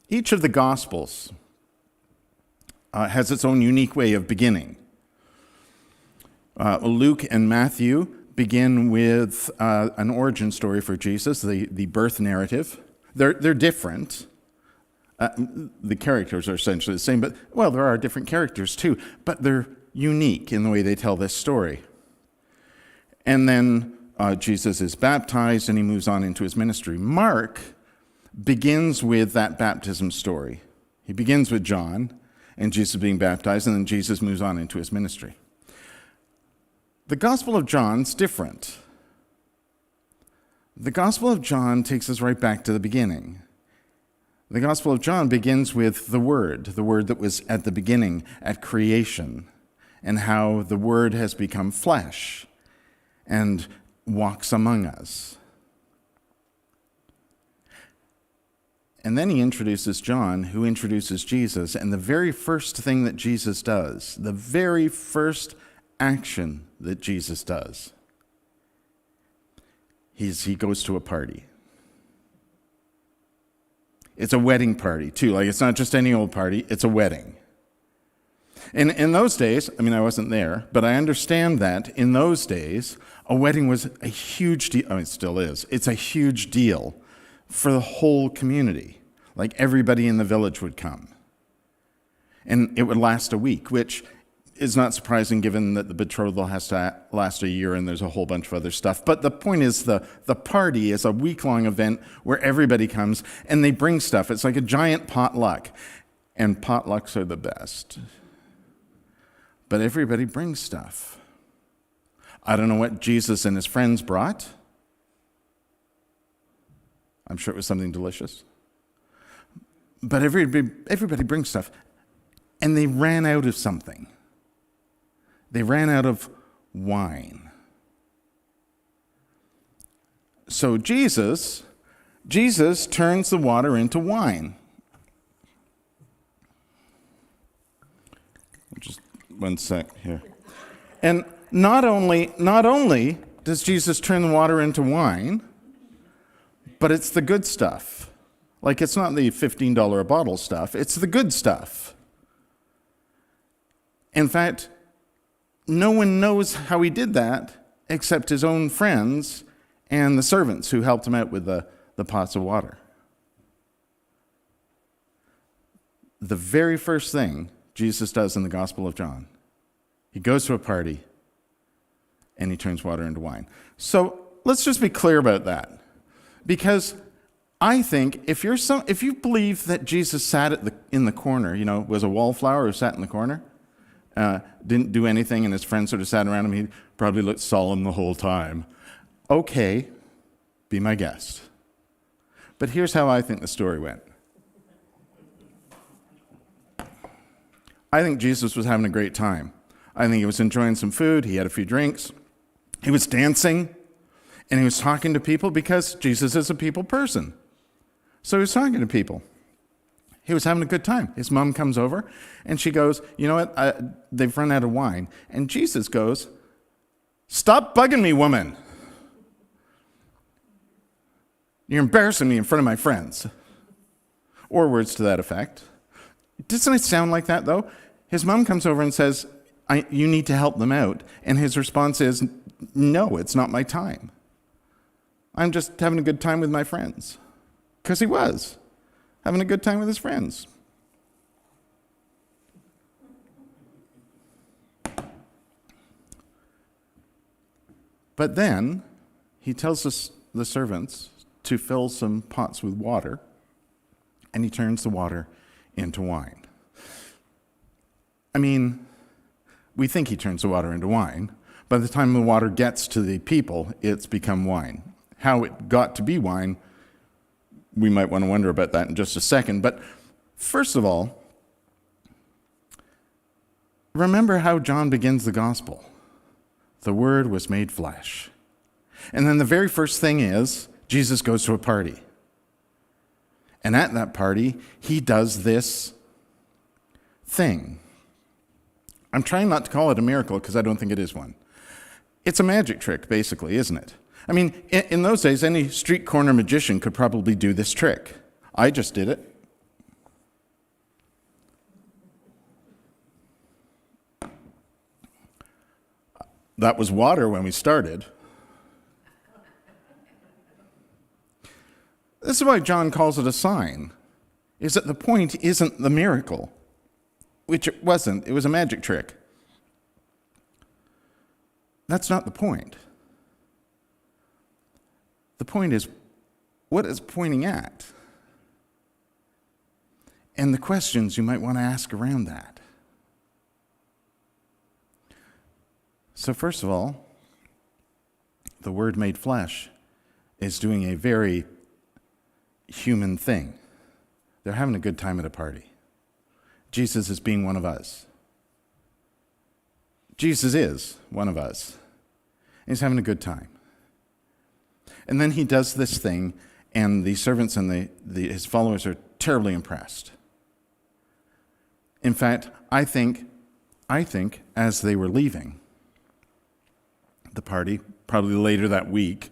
Each of the Gospels has its own unique way of beginning. Luke and Matthew begin with an origin story for Jesus, the birth narrative. They're different. The characters are essentially the same, but, well, there are different characters too, but they're unique in the way they tell this story. And then Jesus is baptized and he moves on into his ministry. Mark begins with that baptism story. He begins with John and Jesus being baptized, and then Jesus moves on into his ministry. The Gospel of John's different. The Gospel of John takes us right back to the beginning. The Gospel of John begins with the Word that was at the beginning, at creation, and how the Word has become flesh and walks among us. And then he introduces John, who introduces Jesus, and the very first thing that Jesus does, the very first action that Jesus does, he goes to a party. It's a wedding party, too. Like, it's not just any old party, it's a wedding. And in those days, I mean, I wasn't there, but I understand that in those days, a wedding was a huge deal. I mean, it still is. It's a huge deal for the whole community. Like, everybody in the village would come. And it would last a week, which is not surprising given that the betrothal has to last a year and there's a whole bunch of other stuff. But the point is the party is a week-long event where everybody comes and they bring stuff. It's like a giant potluck. And potlucks are the best. But everybody brings stuff. I don't know what Jesus and his friends brought. I'm sure it was something delicious. But everybody brings stuff. And they ran out of something. They ran out of wine. So Jesus turns the water into wine. Just one sec here. And not only does Jesus turn the water into wine, but it's the good stuff. Like, it's not the $15 a bottle stuff, it's the good stuff. In fact, no one knows how he did that except his own friends and the servants who helped him out with the pots of water. The very first thing Jesus does in the Gospel of John, he goes to a party and he turns water into wine. So let's just be clear about that. Because I think if you believe that Jesus sat in the corner, was a wallflower who sat in the corner, didn't do anything, and his friends sort of sat around him, he probably looked solemn the whole time. Okay, be my guest. But here's how I think the story went. I think Jesus was having a great time. I think he was enjoying some food, he had a few drinks, he was dancing, and he was talking to people because Jesus is a people person. So he was talking to people. He was having a good time. His mom comes over, and she goes, you know what, they've run out of wine. And Jesus goes, stop bugging me, woman. You're embarrassing me in front of my friends. Or words to that effect. Doesn't it sound like that, though? His mom comes over and says, you need to help them out. And his response is, no, it's not my time. I'm just having a good time with my friends. Because he was having a good time with his friends. But then he tells the servants to fill some pots with water, and he turns the water into wine. I mean, we think he turns the water into wine. By the time the water gets to the people, it's become wine. How it got to be wine, we might want to wonder about that in just a second. But first of all, remember how John begins the gospel. The Word was made flesh. And then the very first thing is, Jesus goes to a party. And at that party, he does this thing. I'm trying not to call it a miracle because I don't think it is one. It's a magic trick, basically, isn't it? I mean, in those days, any street corner magician could probably do this trick. I just did it. that was water when we started. This is why John calls it a sign, is that the point isn't the miracle, which it wasn't. It was a magic trick. That's not the point. The point is, what it's pointing at, and the questions you might want to ask around that. So first of all, the Word made flesh is doing a very human thing. They're having a good time at a party. Jesus is being one of us. Jesus is one of us. He's having a good time. And then he does this thing, and the servants and his followers are terribly impressed. In fact, I think as they were leaving the party, probably later that week,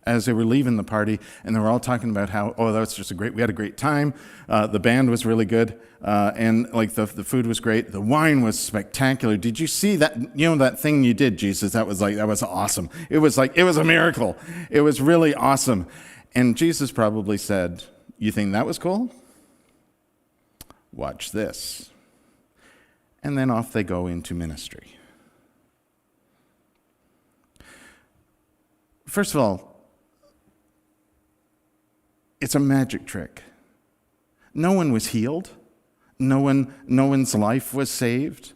as they were leaving the party, and they were all talking about how, that was just we had a great time, the band was really good, and like the food was great, the wine was spectacular. Did you see that, that thing you did, Jesus? That was awesome. It was a miracle. It was really awesome. And Jesus probably said, you think that was cool? Watch this. And then off they go into ministry. First of all, it's a magic trick. No one was healed. No one's life was saved.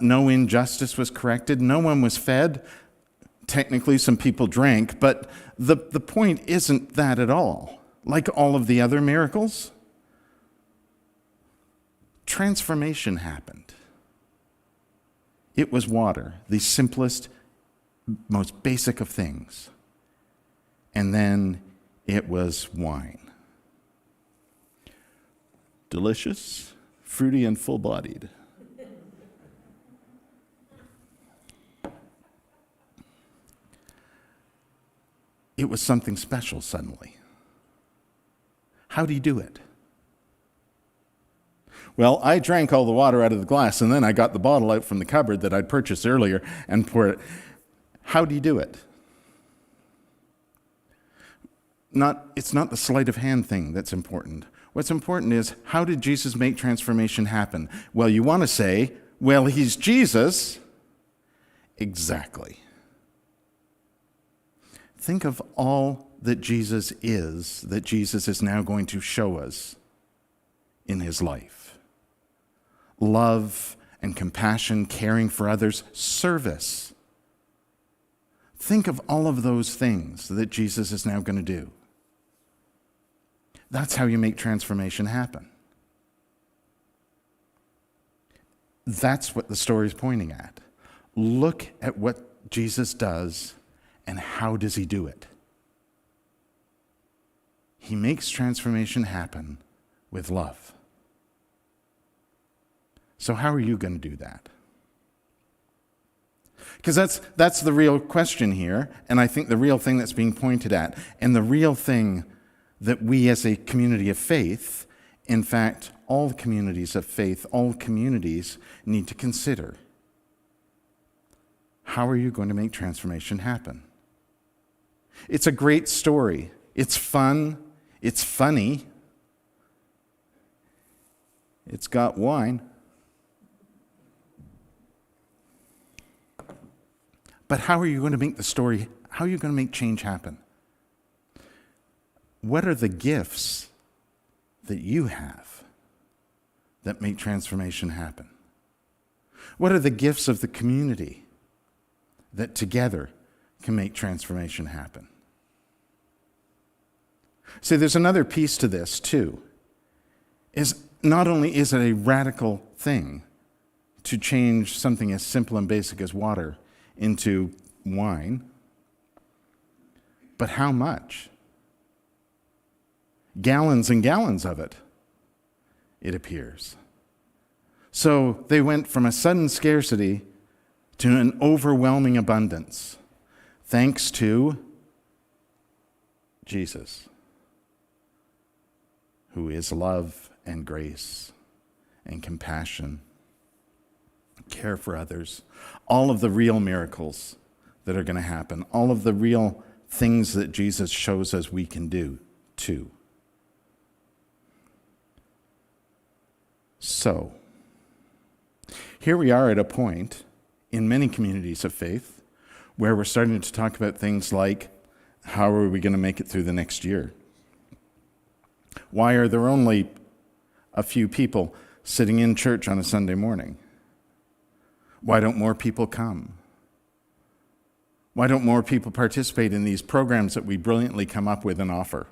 No injustice was corrected. No one was fed. Technically, some people drank, but the point isn't that at all. Like all of the other miracles, transformation happened. It was water, the simplest, most basic of things. And then it was wine. Delicious, fruity, and full-bodied. It was something special suddenly. How do you do it? Well, I drank all the water out of the glass, and then I got the bottle out from the cupboard that I'd purchased earlier and poured it. How do you do it? It's not the sleight of hand thing that's important. What's important is, how did Jesus make transformation happen? Well, you want to say, well, he's Jesus. Exactly. Think of all that Jesus is now going to show us in his life. Love and compassion, caring for others, service. Think of all of those things that Jesus is now going to do. That's how you make transformation happen. That's what the story is pointing at. Look at what Jesus does and how does he do it. He makes transformation happen with love. So how are you going to do that? Because that's the real question here, and I think the real thing that's being pointed at, and the real thing that we as a community of faith, in fact, all communities of faith, all communities need to consider. How are you going to make transformation happen? It's a great story. It's fun. It's funny. It's got wine. But how are you going to make the story, how are you going to make change happen? What are the gifts that you have that make transformation happen? What are the gifts of the community that together can make transformation happen? See, there's another piece to this too. Is not only is it a radical thing to change something as simple and basic as water into wine, but how much? Gallons and gallons of it, it appears. So they went from a sudden scarcity to an overwhelming abundance, thanks to Jesus, who is love and grace and compassion, care for others. all of the real miracles that are going to happen, all of the real things that Jesus shows us we can do too. So, here we are at a point in many communities of faith where we're starting to talk about things like, how are we going to make it through the next year? Why are there only a few people sitting in church on a Sunday morning? Why don't more people come? Why don't more people participate in these programs that we brilliantly come up with and offer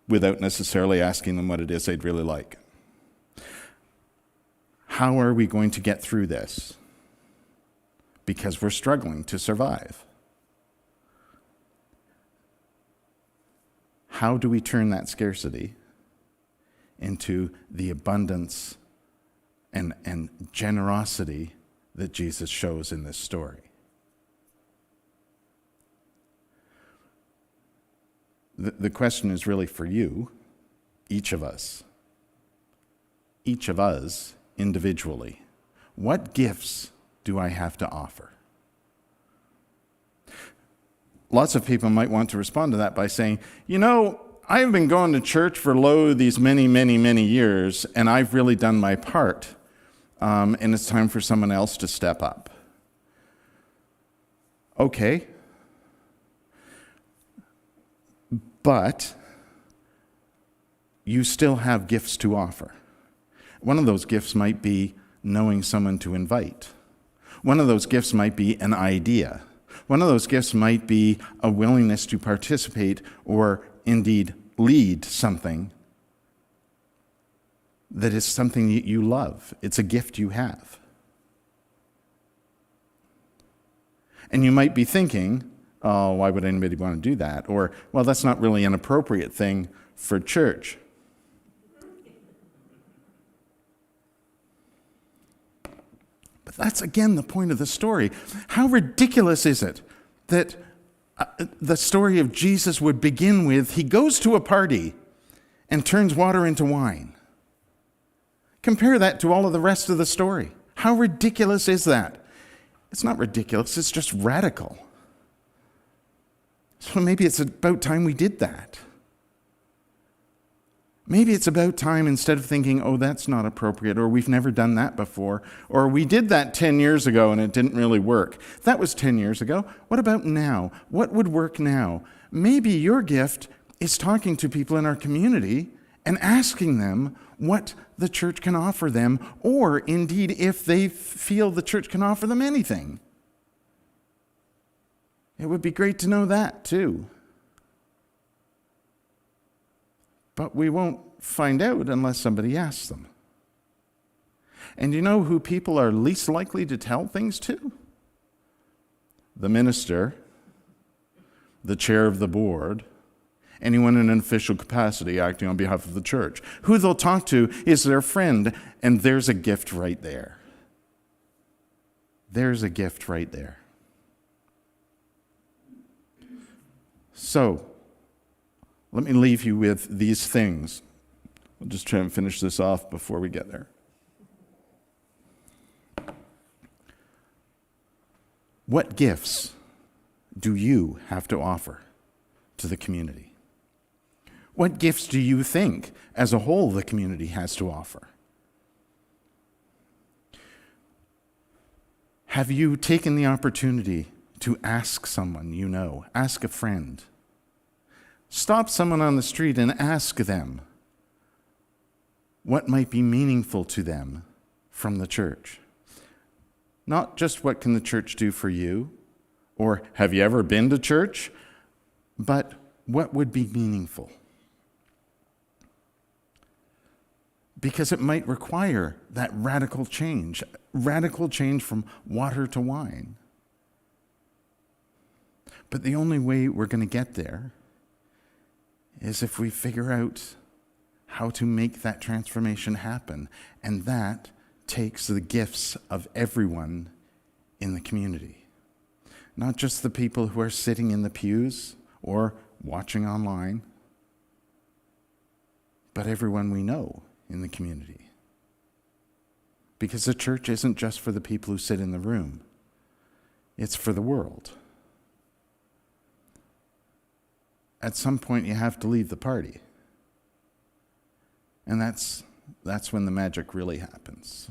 without necessarily asking them what it is they'd really like? How are we going to get through this? Because we're struggling to survive. How do we turn that scarcity into the abundance and generosity that Jesus shows in this story? The question is really for you, each of us individually. What gifts do I have to offer? Lots of people might want to respond to that by saying, I've been going to church for these many, many, many years, and I've really done my part, and it's time for someone else to step up. Okay. But you still have gifts to offer. One of those gifts might be knowing someone to invite. One of those gifts might be an idea. One of those gifts might be a willingness to participate or indeed lead something that is something you love. It's a gift you have. And you might be thinking, oh, why would anybody want to do that? Or, well, that's not really an appropriate thing for church. But that's, again, the point of the story. How ridiculous is it that the story of Jesus would begin with, he goes to a party and turns water into wine? Compare that to all of the rest of the story. How ridiculous is that? It's not ridiculous, it's just radical. So maybe it's about time we did that. Maybe it's about time, instead of thinking, oh, that's not appropriate, or we've never done that before, or we did that 10 years ago and it didn't really work. That was 10 years ago. What about now? What would work now? Maybe your gift is talking to people in our community and asking them what the church can offer them, or indeed if they feel the church can offer them anything. It would be great to know that too. But we won't find out unless somebody asks them. And you know who people are least likely to tell things to? The minister, the chair of the board, anyone in an official capacity acting on behalf of the church. Who they'll talk to is their friend, and there's a gift right there. There's a gift right there. So, let me leave you with these things. I'll just try and finish this off before we get there. What gifts do you have to offer to the community? What gifts do you think, as a whole, the community has to offer? Have you taken the opportunity to ask someone you know, ask a friend? Stop someone on the street and ask them what might be meaningful to them from the church. Not just what can the church do for you, or have you ever been to church, but what would be meaningful. Because it might require that radical change from water to wine. But the only way we're going to get there is if we figure out how to make that transformation happen. And that takes the gifts of everyone in the community. Not just the people who are sitting in the pews or watching online, but everyone we know in the community. Because the church isn't just for the people who sit in the room. It's for the world. At some point, you have to leave the party. And that's when the magic really happens.